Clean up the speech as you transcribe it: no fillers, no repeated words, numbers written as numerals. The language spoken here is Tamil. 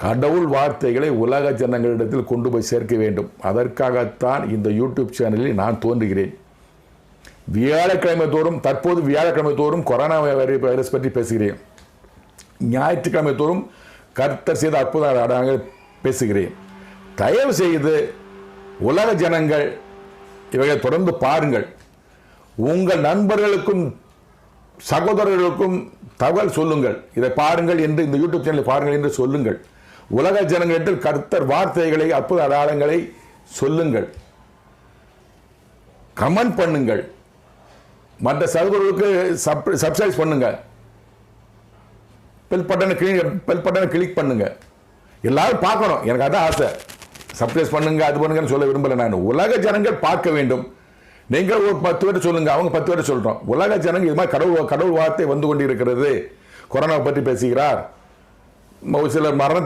கடவுள் வார்த்தைகளை உலக ஜனங்களிடத்தில் கொண்டு போய் சேர்க்க வேண்டும். அதற்காகத்தான் இந்த யூடியூப் சேனலில் நான் தோன்றுகிறேன். வியாழக்கிழமை தோறும், தற்போது வியாழக்கிழமை தோறும் கொரோனா வைரஸ் பற்றி பேசுகிறேன். ஞாயிற்றுக்கிழமை தோறும் கர்த்தர் செய்த அற்புத அடையாளங்கள் பேசுகிறேன். தயவு செய்து உலக ஜனங்கள் இவைகளை தொடர்ந்து பாருங்கள். உங்கள் நண்பர்களுக்கும் சகோதரர்களுக்கும் தகவல் சொல்லுங்கள். இதை பாருங்கள் என்று, இந்த யூடியூப் சேனலை பாருங்கள் என்று சொல்லுங்கள். உலக ஜனங்களிடத்தில் கர்த்தர் வார்த்தைகளை, அற்புத அடையாளங்களை சொல்லுங்கள். கமெண்ட் பண்ணுங்கள். மற்ற சகோதரர்களுக்கு சப்ஸ்கிரைப் பண்ணுங்க. பெல் பட்டனை கிளிக் பண்ணுங்க. எல்லாரும் பார்க்கணும். எனக்கு அதான் ஆசை. சப்ஸ்கிரைப் பண்ணுங்க, அது பண்ணுங்கன்னு சொல்ல விரும்பல. நான் உலக ஜனங்கள் பார்க்க வேண்டும். நீங்கள் ஒரு 10 பேர் சொல்லுங்க, அவங்க 10 பேர் சொல்றோம். உலக ஜனங்கள் இது மாதிரி கடவுள் வார்த்தை வந்து கொண்டிருக்கிறது. கொரோனா பற்றி பேசுகிறார். சிலர் மரணத்தை